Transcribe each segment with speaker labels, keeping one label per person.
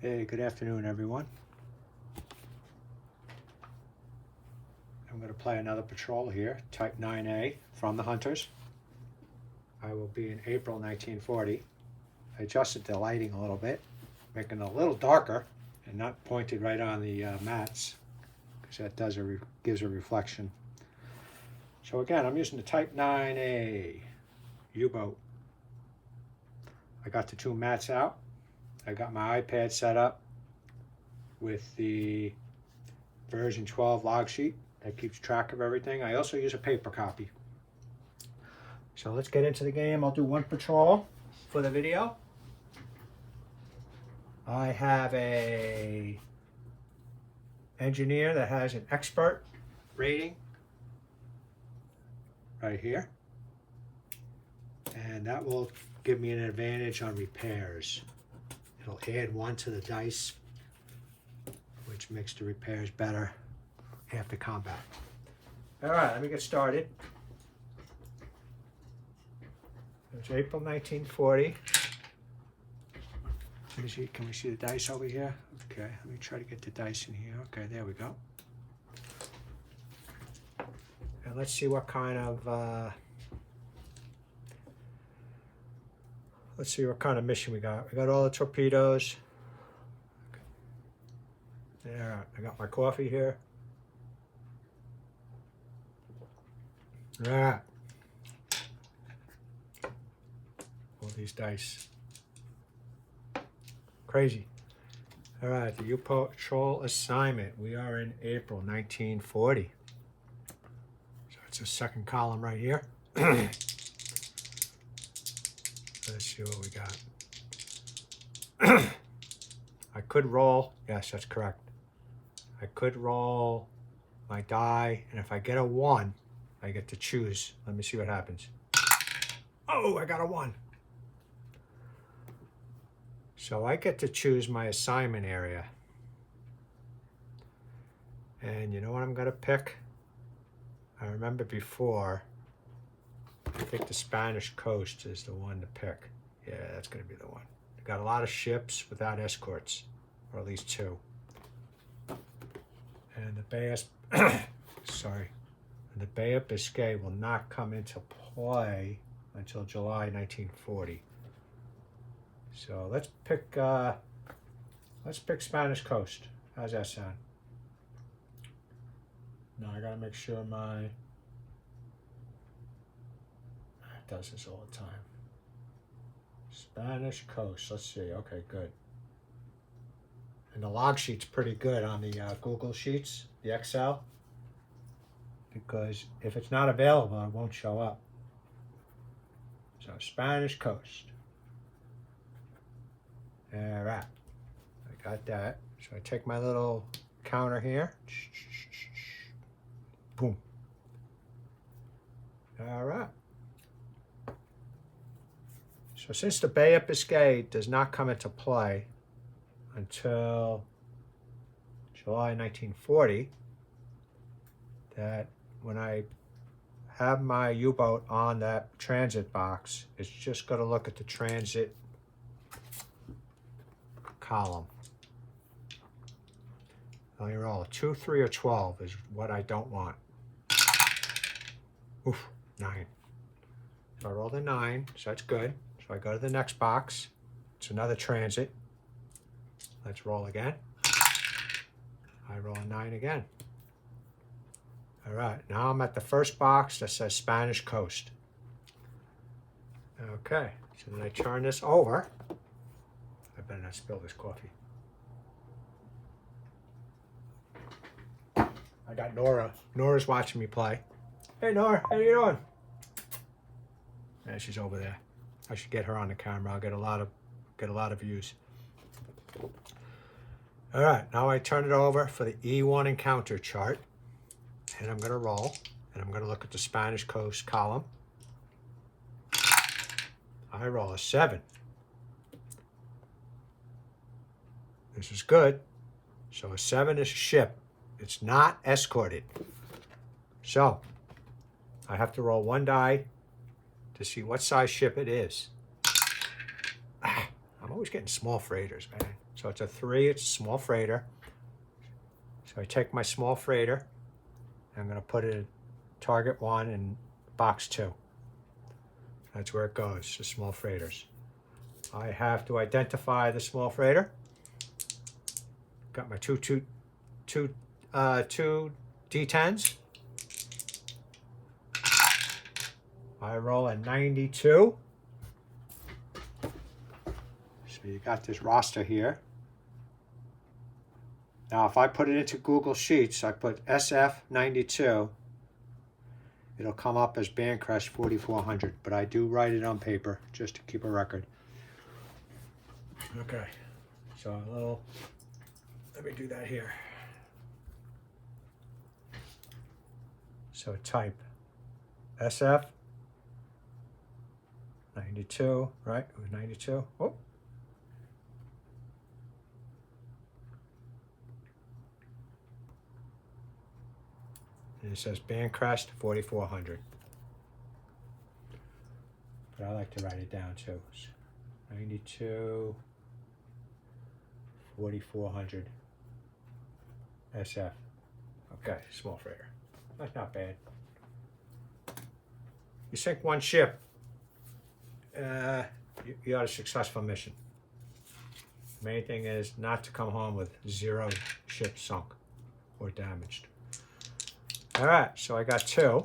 Speaker 1: Hey, good afternoon, everyone. I'm going to play another patrol here, Type 9A from the Hunters. I will be in April 1940. I adjusted the lighting a little bit, making it a little darker and not pointed right on the mats, because that gives a reflection. So again, I'm using the Type 9A U-boat. I got the two mats out. I got my iPad set up with the version 12 log sheet that keeps track of everything. I also use a paper copy. So let's get into the game. I'll do one patrol for the video. I have a engineer that has an expert rating right here, and that will give me an advantage on repairs. It'll add one to the dice, which makes the repairs better after combat. All right, let me get started. It's April 1940. Let me see, can we see the dice over here? Okay, let me try to get the dice in here. Okay, there we go. And let's see what kind of mission we got. We got all the torpedoes. There, I got my coffee here. All right. All these dice. Crazy. All right, the U-Patrol assignment. We are in April 1940. So it's the second column right here. Let's see what we got. I could roll. Yes, that's correct. I could roll my die, and if I get a 1, I get to choose. Let me see what happens. Oh, I got a 1. So I get to choose my assignment area. And you know what I'm going to pick? I remember before, I think the Spanish coast is the one to pick. Yeah, that's going to be the one. Got a lot of ships without escorts, or at least 2. And the Bay of Biscay will not come into play until July 1940. So let's pick Spanish Coast. How's that sound? Now I gotta make sure it does this all the time. Spanish Coast. Let's see. Okay, good. And the log sheet's pretty good on the Google Sheets, the Excel, because if it's not available, it won't show up. So Spanish Coast. All right, I got that. So I take my little counter here. Boom. All right. So since the Bay of Biscay does not come into play until July 1940, that when I have my U-boat on that transit box, it's just going to look at the transit column. Now you roll a 2, 3, or 12 is what I don't want. Oof, 9. So I rolled a 9, so that's good. So I go to the next box. It's another transit. Let's roll again. I roll a 9 again. All right, now I'm at the first box that says Spanish Coast. Okay, so then I turn this over. I better not spill this coffee. I got Nora. Nora's watching me play. Hey Nora, how you doing? Yeah, she's over there. I should get her on the camera. I'll get a lot of views. All right, now I turn it over for the E1 encounter chart, and I'm going to roll, and I'm going to look at the Spanish Coast column. I roll a 7. This is good. So a 7 is a ship. It's not escorted. So I have to roll 1 die to see what size ship it is. I'm always always getting small freighters, man. So it's a 3, it's a small freighter. So I take my small freighter, and I'm going to put it in target 1 and box 2. That's where it goes, the small freighters. I have to identify the small freighter. Got my two D10s. I roll a 92. So you got this roster here. Now if I put it into Google Sheets, I put SF92, it'll come up as Bancrest 4400, but I do write it on paper just to keep a record. Okay, so let me do that here. So type SF 92, right? It was 92. Oh. And it says Bancrest 4400. But I like to write it down too. 92 4400 SF. Okay, small freighter. That's not bad. You sink one ship, you got a successful mission. The main thing is not to come home with 0 ships sunk or damaged. All right, so I got 2.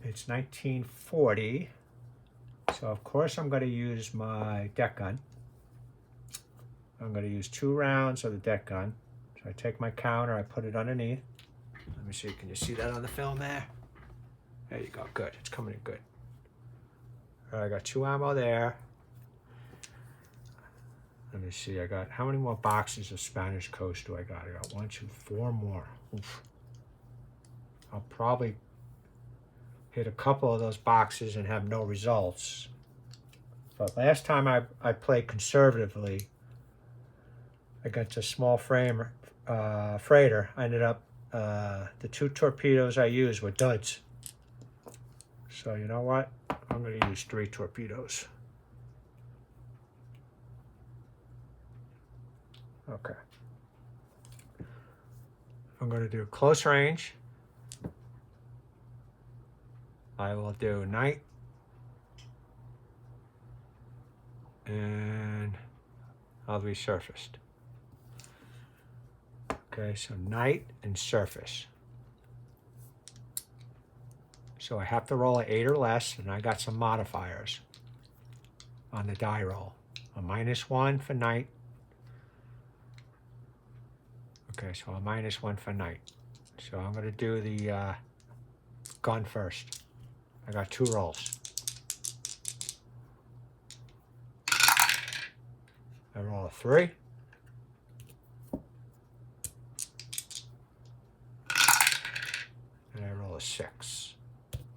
Speaker 1: It's 1940. So of course I'm going to use my deck gun. I'm going to use 2 rounds of the deck gun. So I take my counter, I put it underneath. Let me see, can you see that on the film there? There you go, good, it's coming in good. All right, I got 2 ammo there. Let me see, I got, how many more boxes of Spanish Coast do I got? I got 1, 2, 4 more. Oof. I'll probably hit a couple of those boxes and have no results. But last time I played conservatively against a small freighter, I ended up, the 2 torpedoes I used were duds. So you know what? I'm going to use 3 torpedoes. Okay. I'm going to do close range. I will do night. And I'll be surfaced. Okay, so night and surface. So I have to roll an 8 or less, and I got some modifiers on the die roll. A -1 for night. Okay, so a -1 for night. So I'm going to do the gun first. I got 2 rolls. I roll a 3. And I roll a 6.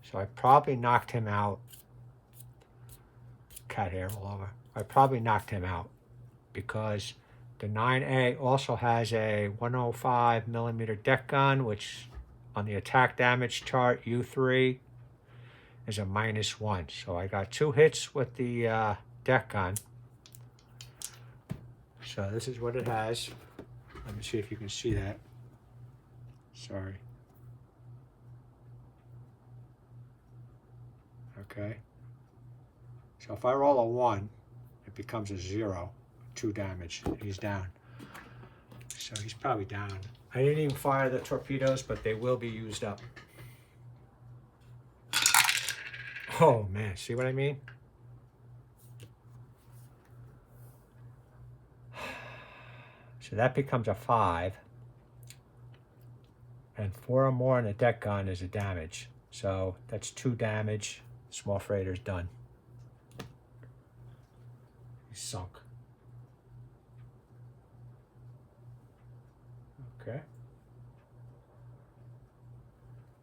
Speaker 1: So I probably knocked him out. Cat hair all over. I probably knocked him out because the 9A also has a 105 millimeter deck gun, which on the attack damage chart, U3 is a -1. So I got 2 hits with the deck gun. So this is what it has. Let me see if you can see that. Sorry. Okay. So if I roll a 1, it becomes a 0, 2 damage. He's down. So he's probably down. I didn't even fire the torpedoes, but they will be used up. Oh man, see what I mean? So that becomes a 5. And 4 or more on the deck gun is a damage. So that's 2 damage. Small freighter's done. He's sunk. Okay.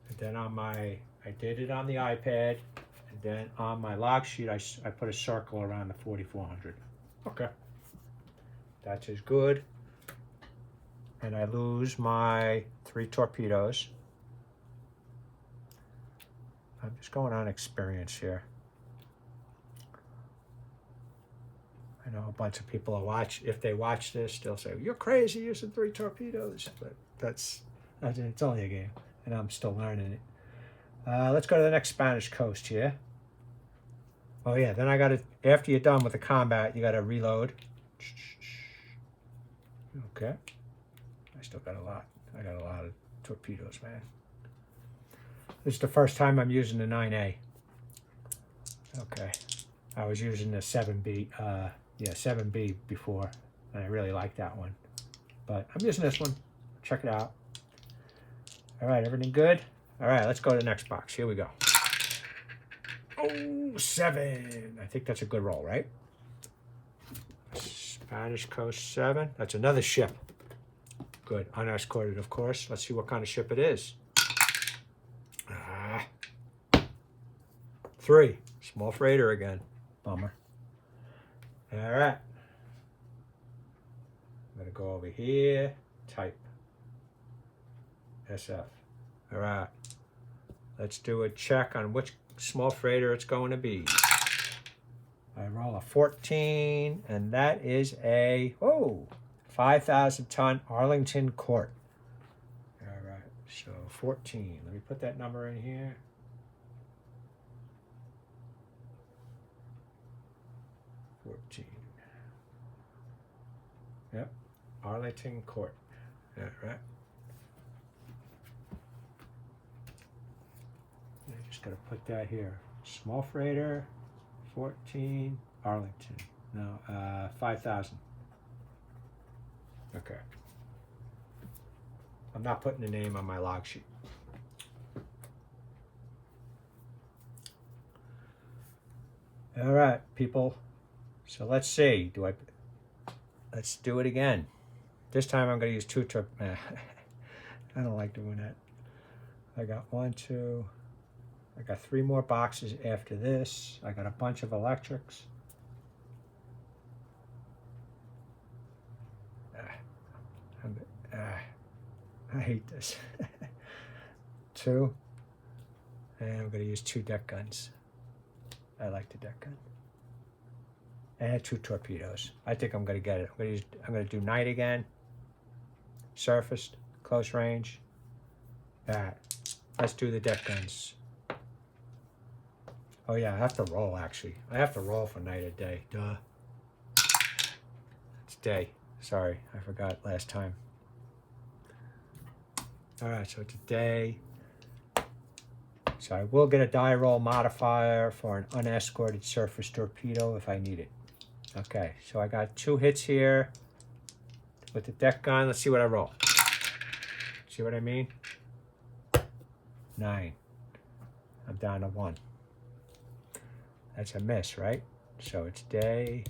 Speaker 1: And then on my, I did it on the iPad. And then on my log sheet, I put a circle around the 4400. Okay. That's as good. And I lose my 3 torpedoes. I'm just going on experience here. I know a bunch of people are if they watch this, they'll say, you're crazy using 3 torpedoes. But it's only a game, and I'm still learning it. Let's go to the next Spanish coast here. Oh yeah, then I got to, after you're done with the combat, you got to reload. Okay. I still got a lot. I got a lot of torpedoes, man. This is the first time I'm using the 9A. Okay. I was using the 7B, 7B before, and I really like that one. But I'm using this one. Check it out. All right, everything good? All right, let's go to the next box. Here we go. Oh, 7. I think that's a good roll, right? Spanish Coast 7. That's another ship. Good. Unescorted, of course. Let's see what kind of ship it is. 3. Small freighter again. Bummer. All right. I'm going to go over here. Type. SF. All right. Let's do a check on which small freighter it's going to be. I roll a 14, and that is a 5,000-ton Arlington Court. All right, so 14. Let me put that number in here. Yep, Arlington Court. All right. I just got to put that here. Small freighter, 14, Arlington. No, 5,000. Okay. I'm not putting the name on my log sheet. All right, people. So let's see. Let's do it again. This time I'm going to use 2 I don't like doing that. I got 1, 2. I got 3 more boxes after this. I got a bunch of electrics. I hate this. 2. And I'm going to use 2 deck guns. I like the deck gun. And 2 torpedoes. I think I'm going to get it. I'm going to do night again. Surfaced, close range. That. Let's do the deck guns. Oh yeah, I have to roll actually. I have to roll for night or day. Duh. It's day. Sorry, I forgot last time. All right, so it's a day. So I will get a die roll modifier for an unescorted surface torpedo if I need it. Okay, so I got 2 hits here with the deck gun. Let's see what I roll. See what I mean? 9. I'm down to 1. That's a miss, right? So it's day.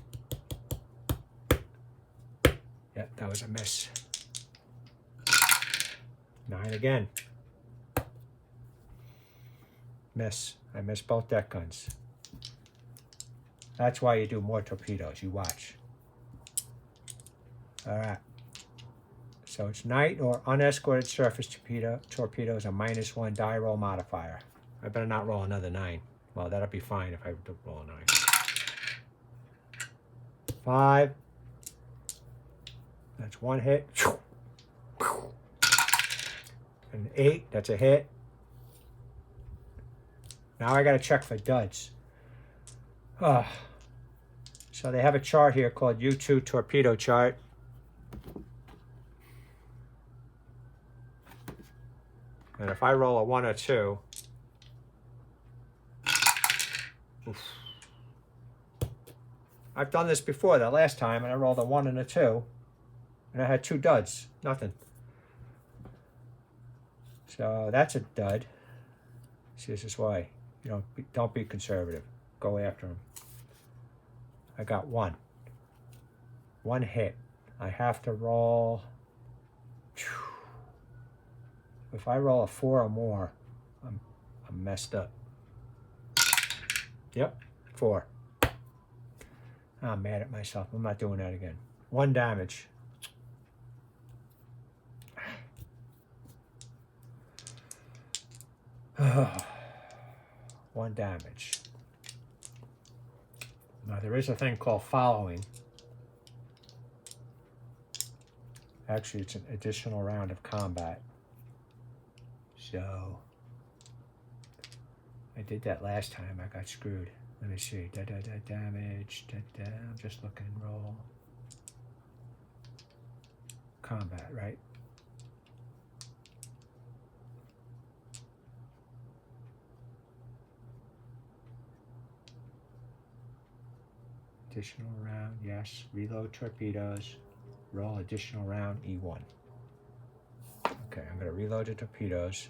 Speaker 1: Yep, that was a miss. 9 again. Miss. I missed both deck guns. That's why you do more torpedoes. You watch. All right. So it's night or unescorted surface torpedoes, a -1 die roll modifier. I better not roll another 9. Well, that'll be fine if I roll a 9. 5. That's 1 hit. And 8, that's a hit. Now I got to check for duds. So they have a chart here called U2 torpedo chart. And if I roll a 1 or 2, oof. I've done this before the last time, and I rolled a 1 and a 2, and I had 2 duds, nothing. So that's a dud. See, this is why you don't be conservative. Go after them. I got 1. 1 hit. I have to roll. If I roll a 4 or more, I'm messed up. Yep, 4. I'm mad at myself. I'm not doing that again. 1 damage. One damage. Now there is a thing called following. Actually, it's an additional round of combat. So I did that last time. I got screwed. Let me see. Damage. I'm just looking. Roll. Combat, right? Additional round, yes. Reload torpedoes. Roll additional round, E1. Okay, I'm going to reload the torpedoes.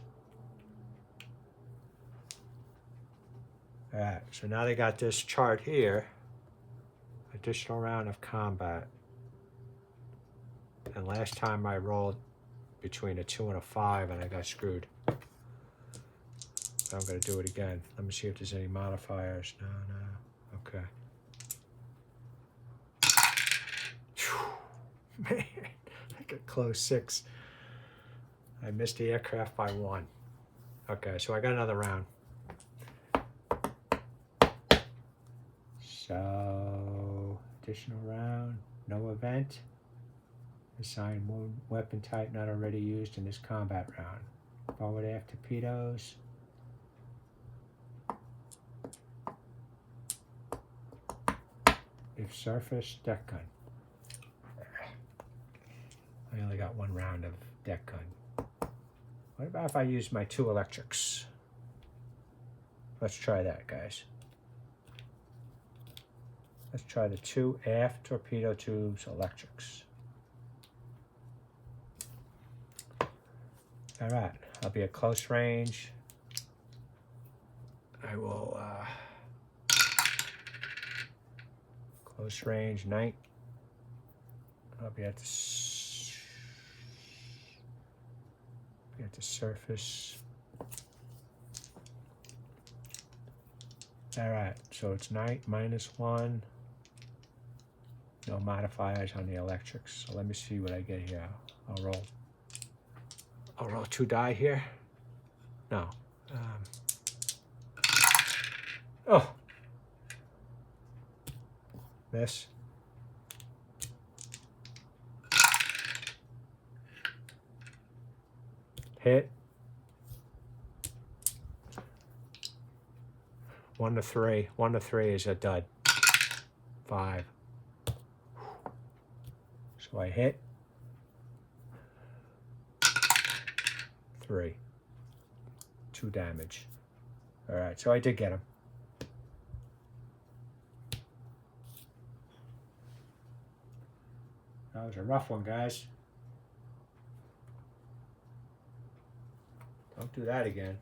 Speaker 1: All right, so now they got this chart here. Additional round of combat. And last time I rolled between a 2 and a 5 and I got screwed. So I'm going to do it again. Let me see if there's any modifiers. No. Okay. Man, I got close 6. I missed the aircraft by 1. Okay, so I got another round. So, additional round, no event. Assign one weapon type not already used in this combat round. Forward aft torpedoes. If surface, deck gun. I only got 1 round of deck gun. What about if I use my 2 electrics? Let's try that, guys. Let's try the 2 aft torpedo tubes electrics. All right, I'll be at close range. I will close range night. I'll be at the surface. All right, so it's night, -1. No modifiers on the electrics. So let me see what I get here. I'll roll 2 die here. No. Oh. Miss. Hit. 1 to 3. 1 to 3 is a dud. 5. So I hit. 3. 2 damage. All right, so I did get him. That was a rough one, guys. Don't do that again.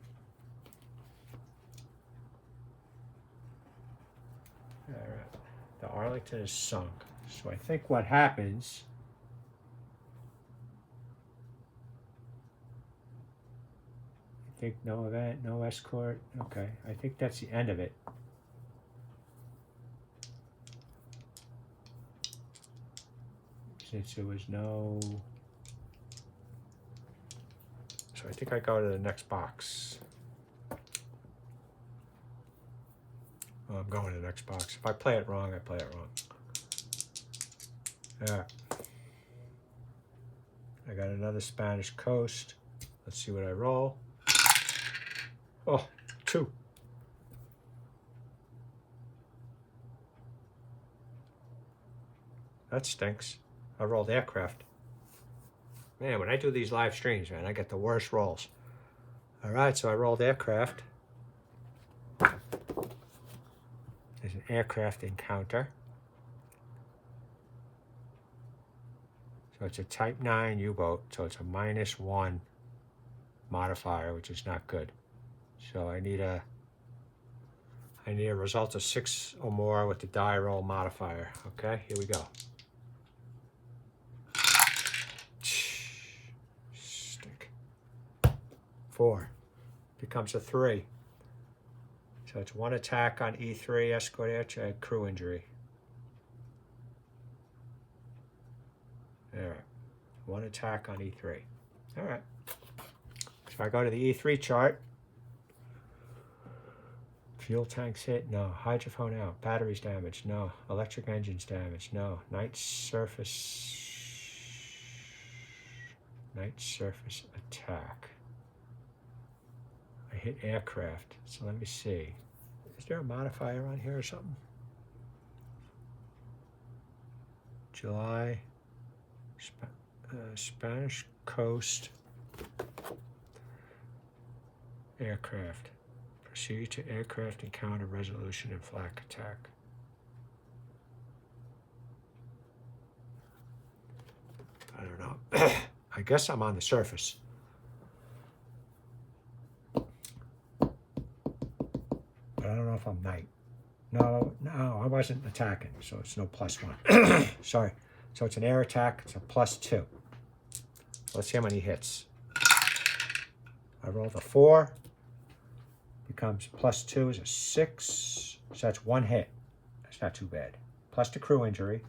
Speaker 1: All right, the Arlington is sunk. So I think what happens, I think no event, no escort. Okay, I think that's the end of it. Since there was no, so I think I go to the next box. Oh, I'm going to the next box. If I play it wrong, I play it wrong. Yeah. I got another Spanish Coast. Let's see what I roll. Oh, 2. That stinks. I rolled aircraft. Man, when I do these live streams, man, I get the worst rolls. All right, so I rolled aircraft. There's an aircraft encounter. So it's a Type 9 U-boat, so it's a -1 modifier, which is not good. So I need a result of 6 or more with the die roll modifier. Okay, here we go. Stink. 4 becomes a 3. So it's 1 attack on E3 escort air crew injury. All right, 1 attack on E3. All right. So I go to the E3 chart. Fuel tanks hit, no. Hydrophone out. Batteries damaged, no. Electric engines damaged, no. Night surface Night surface attack. I hit aircraft, so let me see. Is there a modifier on here or something? July, Spanish Coast aircraft. Proceed to aircraft encounter resolution and flak attack. I don't know. I guess I'm on the surface. But I don't know if I'm night. No, I wasn't attacking, so it's no +1. Sorry. So it's an air attack. It's a +2. Let's see how many hits. I rolled a 4. Becomes +2 is a 6. So that's 1 hit. That's not too bad. Plus the crew injury.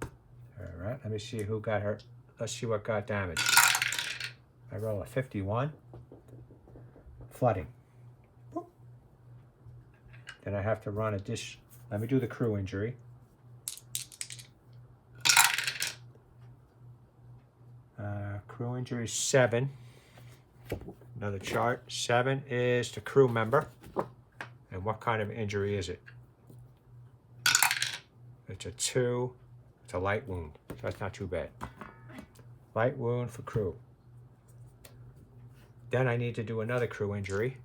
Speaker 1: All right, let me see who got hurt. Let's see what got damaged. I roll a 51. Flooding. Whoop. Then I have to run a dish. Let me do the crew injury. Crew injury 7. Another chart. 7 is the crew member. And what kind of injury is it? It's a 2. It's a light wound. So that's not too bad. Light wound for crew. Then I need to do another crew injury,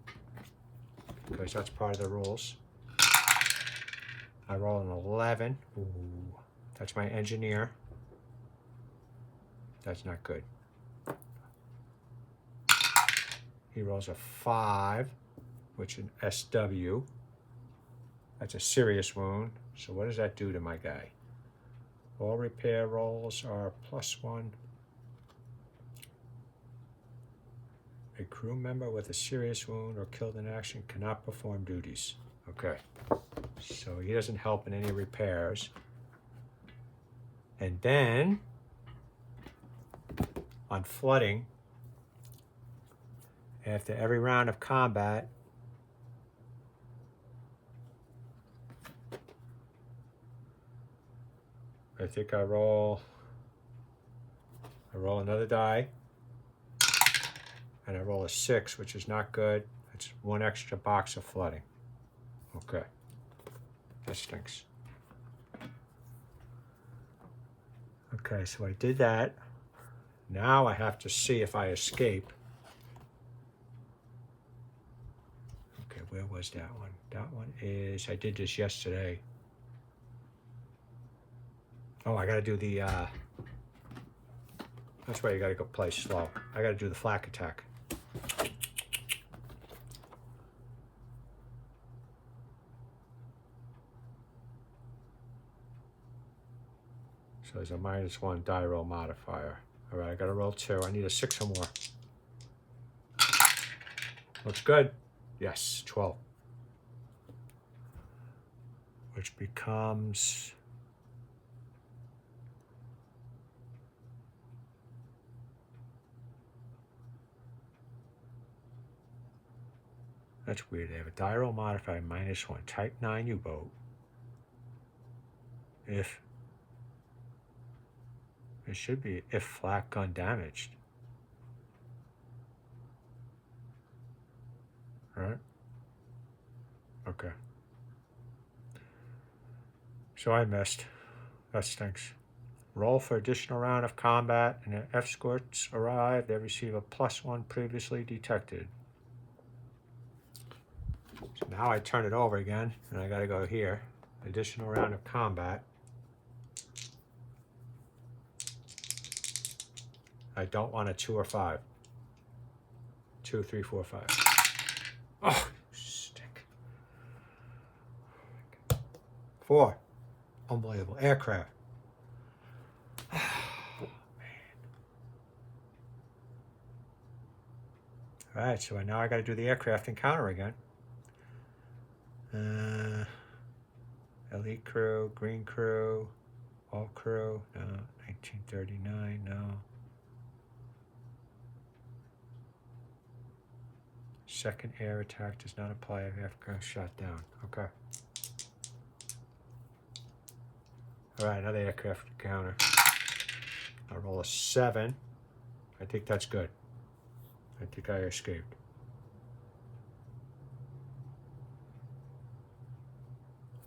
Speaker 1: because that's part of the rules. I roll an 11. Ooh, that's my engineer. That's not good. He rolls a 5, which is an SW. That's a serious wound. So what does that do to my guy? All repair rolls are +1. A crew member with a serious wound or killed in action cannot perform duties. Okay. So he doesn't help in any repairs. And then, on flooding, after every round of combat, I think I roll another die, and I roll a 6, which is not good. It's 1 extra box of flooding. Okay, that stinks. Okay, so I did that. Now I have to see if I escape. Okay, where was that one? That one is, I did this yesterday. Oh, I gotta do the, that's why you gotta go play slow. I gotta do the flak attack. So there's a -1 die roll modifier. All right, I gotta roll 2. I need a 6 or more. Looks good. Yes, 12. Which becomes... That's weird. They have a die roll modifier -1. Type 9 U-boat. If... It should be if flak gun damaged. Right? Okay. So I missed. That stinks. Roll for additional round of combat, and if escorts arrive, they receive a +1 previously detected. So now I turn it over again, and I gotta go here. Additional round of combat. I don't want a 2 or 5. 2, 3, 4, 5. Oh, stink. 4. Unbelievable. Aircraft. Oh, man. All right, so now I got to do the aircraft encounter again. Elite crew, green crew, all crew. No, 1939. No. Second air attack does not apply if aircraft shot down. Okay. All right, another aircraft encounter. I roll a 7. I think that's good. I think I escaped.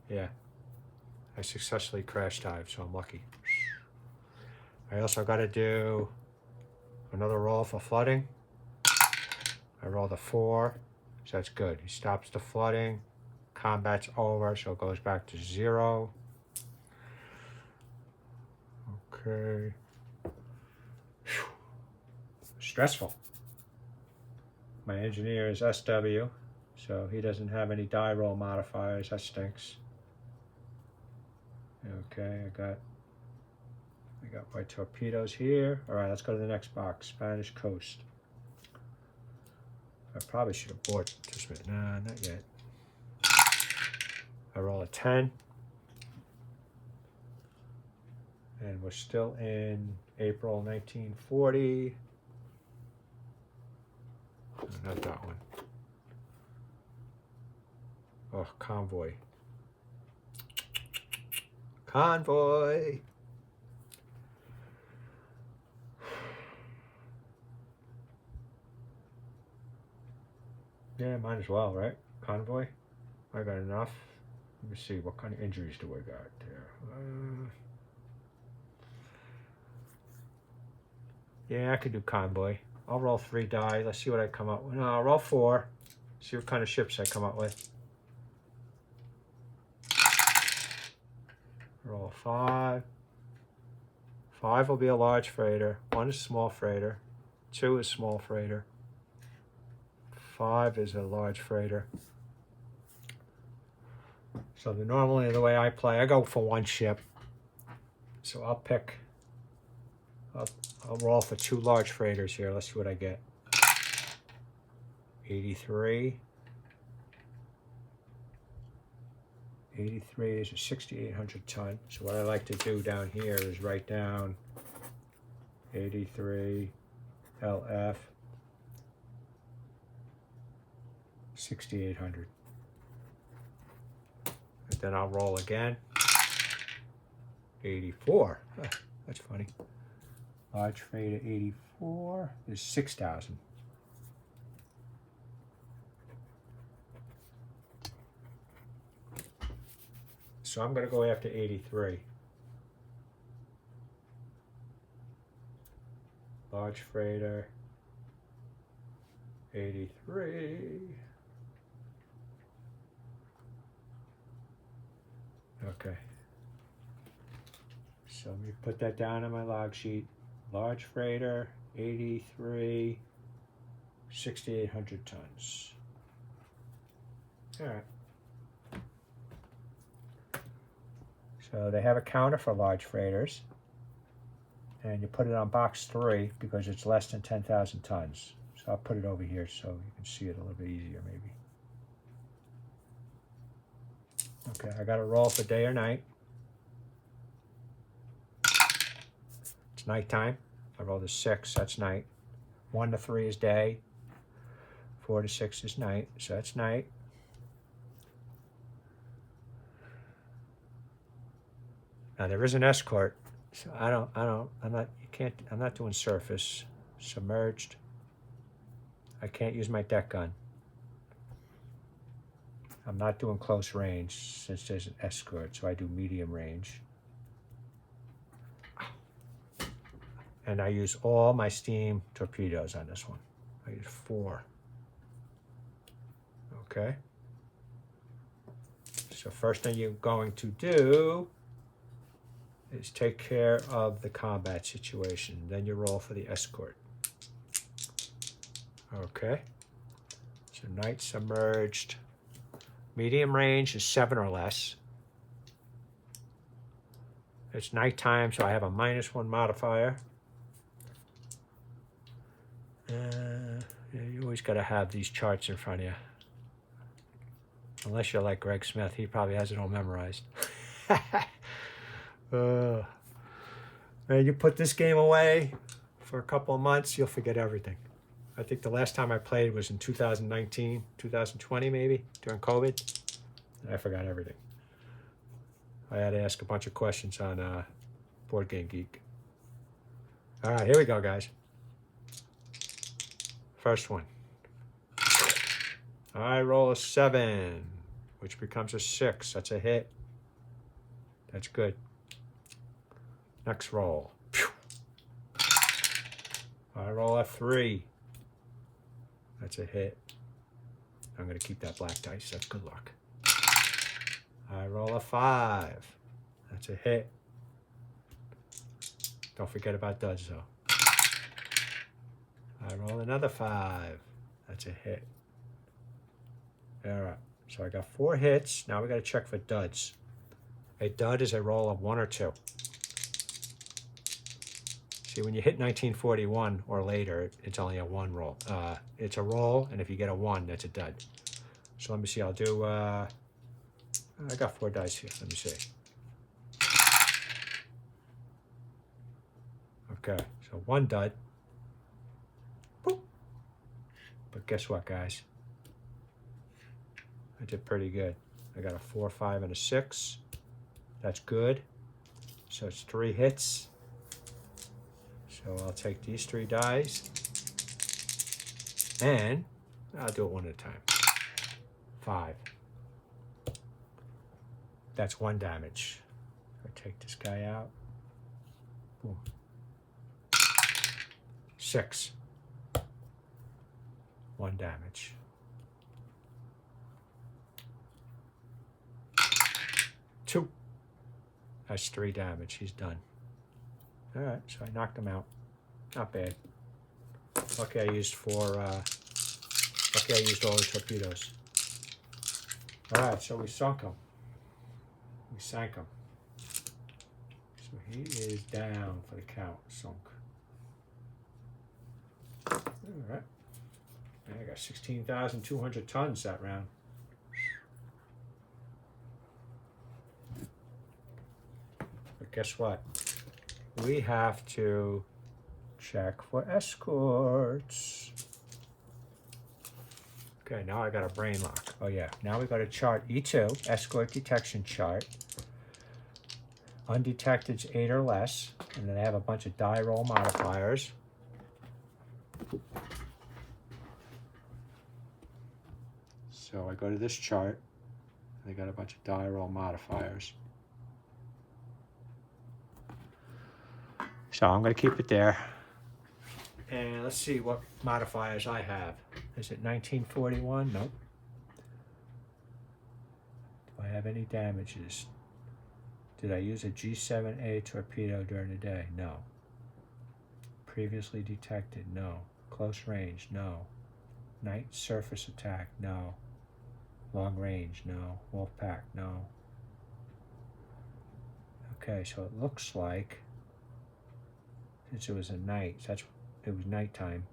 Speaker 1: Yeah. I successfully crash dived, so I'm lucky. I also got to do another roll for flooding. I rolled a 4, so that's good. He stops the flooding. Combat's over, so it goes back to 0. Okay. Whew. Stressful. My engineer is SW, so he doesn't have any die roll modifiers. That stinks. Okay, I got my torpedoes here. All right, let's go to the next box. Spanish Coast. I probably should have bought this one. Nah, not yet. I roll a 10. And we're still in April 1940. No, not that one. Oh, Convoy. Convoy. Yeah, might as well, right? Convoy. I got enough. Let me see, what kind of injuries do I got there? Yeah, I could do Convoy. I'll roll 3 die. Let's see what I come up with. No, I'll roll 4. See what kind of ships I come up with. Roll 5. 5 will be a large freighter. 1 is small freighter. 2 is small freighter. 5 is a large freighter. So normally the way I play, I go for 1 ship. So I'll roll for 2 large freighters here. Let's see what I get. 83. 83 is a 6,800 ton. So what I like to do down here is write down 83 LF 6,800. And then I'll roll again. 84. Huh, that's funny. Large freighter 84 is 6,000. So I'm going to go after 83. Large freighter 83. Okay. So let me put that down on my log sheet. Large freighter 83, 6,800 tons. All right. So they have a counter for large freighters, and you put it on box 3 because it's less than 10,000 tons. So I'll put it over here so you can see it a little bit easier maybe. Okay, I got to roll for day or night. It's nighttime. I rolled a 6, that's night. 1 to 3 is day. 4 to 6 is night, so that's night. Now there is an escort, so I'm not doing surface. Submerged. I can't use my deck gun. I'm not doing close range since there's an escort, so I do medium range. And I use all my steam torpedoes on this one. I use 4. Okay. So first thing you're going to do is take care of the combat situation. Then you roll for the escort. Okay. So night submerged. Medium range is 7 or less. It's nighttime, so I have a -1 modifier. Yeah, you always got to have these charts in front of you. Unless you're like Greg Smith, he probably has it all memorized. And you put this game away for a couple of months, you'll forget everything. I think the last time I played was in 2019, 2020 maybe, during COVID. And I forgot everything. I had to ask a bunch of questions on Board Game Geek. All right, here we go, guys. First one. I roll a 7, which becomes a 6. That's a hit. That's good. Next roll. I roll a 3. That's a hit. I'm going to keep that black dice. That's good luck. I roll a 5. That's a hit. Don't forget about duds, though. I roll another 5. That's a hit. All right. So I got 4 hits. Now we got to check for duds. A dud is a roll of 1 or 2. See, when you hit 1941 or later, it's only a 1 roll. It's a roll, and if you get a 1, that's a dud. So let me see. I'll do. I got 4 dice here. Let me see. Okay, so 1 dud. Boop. But guess what, guys? I did pretty good. I got a 4, 5, and a 6. That's good. So it's 3 hits. So I'll take these 3 dice. And I'll do it one at a time. 5. That's 1 damage. I take this guy out. Boom. 6. 1 damage. 2. That's 3 damage. He's done. All right, so I knocked him out. Not bad. Lucky I used all the torpedoes. All right, so we sunk him. We sank him. So he is down for the count. Sunk. All right. I got 16,200 tons that round. But guess what? We have to check for escorts. Okay, now I got a brain lock. Oh yeah, now we got a chart E2, escort detection chart. Undetected's 8 or less, and then they have a bunch of die roll modifiers. So I go to this chart, and they got a bunch of die roll modifiers. So I'm going to keep it there. And let's see what modifiers I have. Is it 1941? Nope. Do I have any damages? Did I use a G7A torpedo during the day? No. Previously detected? No. Close range? No. Night surface attack? No. Long range? No. Wolfpack? No. Okay, so it looks like since it was a night, it was nighttime,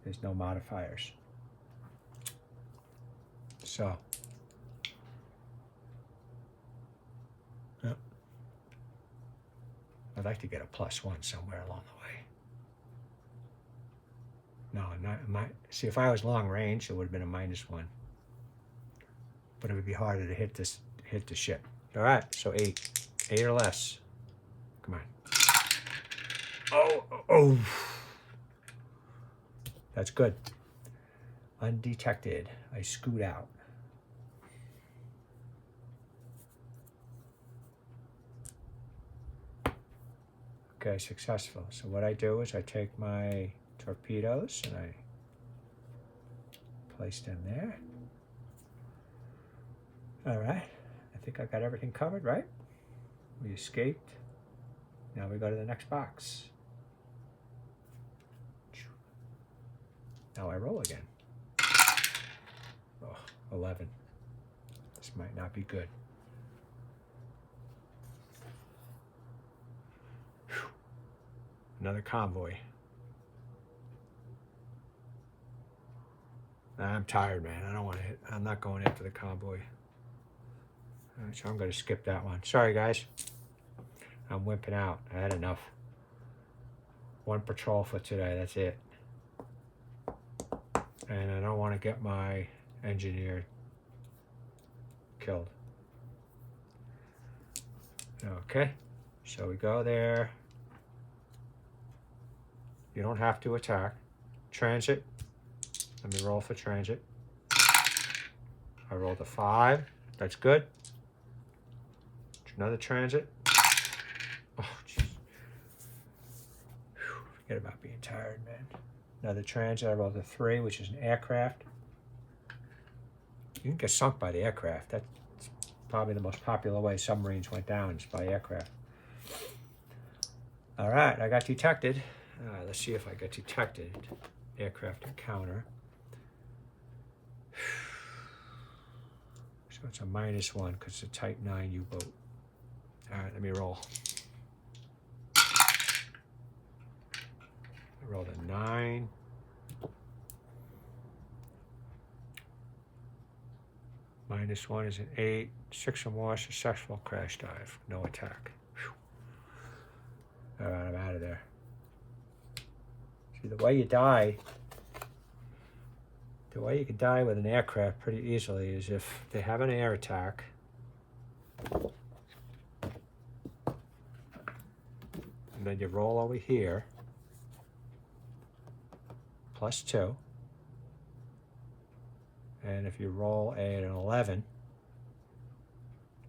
Speaker 1: there's no modifiers. So, yep. I'd like to get a +1 somewhere along the way. No, see, if I was long range, it would have been a -1. But it would be harder to hit the ship. All right, so 8 or less. Come on. Oh. That's good. Undetected. I scoot out. Okay, successful. So what I do is I take my torpedoes and I place them there. All right. I think I got everything covered, right? We escaped. Now we go to the next box. Now I roll again. Oh, 11. This might not be good. Whew. Another convoy. I'm tired, man. I don't want to hit. I'm not going after the convoy. All right, so I'm going to skip that one. Sorry, guys. I'm wimping out. I had enough. 1 patrol for today. That's it. And I don't want to get my engineer killed. Okay, so we go there. You don't have to attack. Transit, Let me roll for transit. I rolled a 5. That's good. Another transit. Oh, jeez. Forget about being tired, man. Another transit. I rolled a 3, which is an aircraft. You can get sunk by the aircraft. That's probably the most popular way submarines went down, is by aircraft. All right, I got detected. Let's see if I get detected. Aircraft encounter. So it's a -1 because it's a Type 9 U-boat. All right, let me roll. I rolled a 9. -1 is an 8. 6 or more, successful crash dive. No attack. Whew. All right, I'm out of there. See, the way you die, the way you can die with an aircraft pretty easily is if they have an air attack. And then you roll over here, +2. And if you roll an 11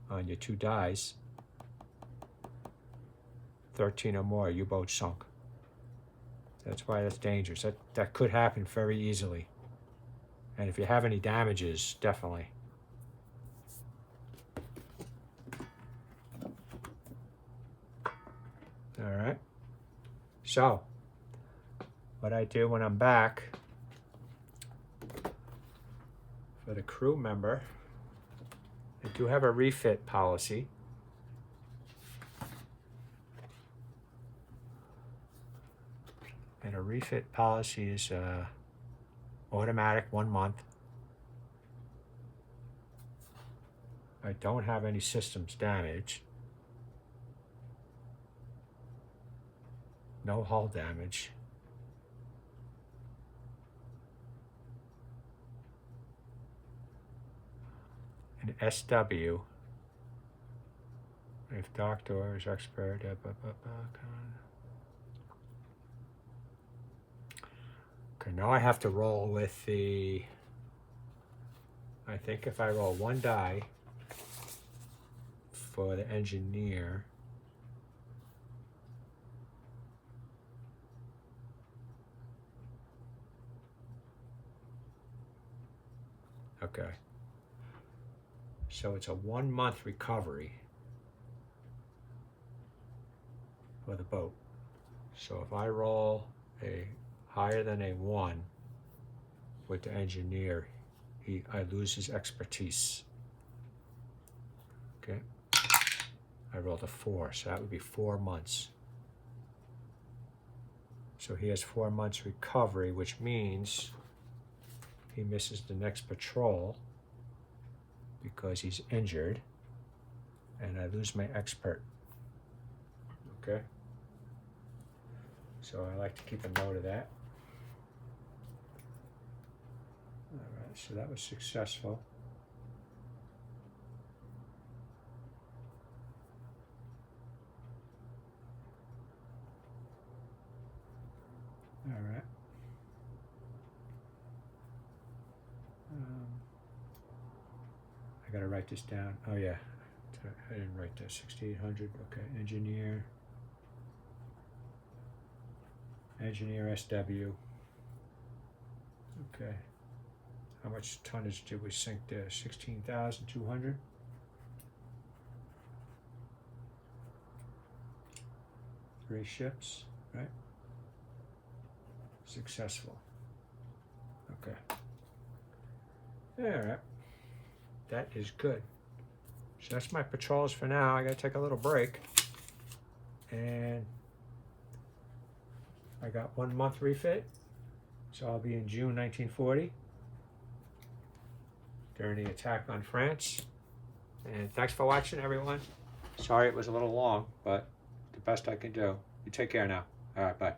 Speaker 1: on your 2 dice, 13 or more, U-boat sunk. That's why that's dangerous. That could happen very easily. And if you have any damages, definitely. All right. So, what I do when I'm back, for the crew member, I do have a refit policy. And a refit policy is automatic, 1 month. I don't have any systems damage. No hull damage. An SW. If doctor is expert. Okay, now I have to roll with the, I think if I roll 1 die for the engineer, okay, so it's a 1 month recovery for the boat. So if I roll a higher than a 1 with the engineer, I lose his expertise. Okay, I rolled a 4, so that would be 4 months. So he has 4 months recovery, which means he misses the next patrol because he's injured, and I lose my expert. Okay, so I like to keep a note of that. All right, so that was successful. All right. I gotta write this down. Oh yeah, I didn't write that. 6,800. Okay, engineer SW. Okay. How much tonnage did we sink there? 16,200. Three ships, right? Successful. Okay. All right. That is good. So that's my patrols for now. I gotta take a little break. And I got 1 month refit. So I'll be in June 1940 during the attack on France. And thanks for watching, everyone. Sorry it was a little long, but the best I can do. You take care now. All right, bye.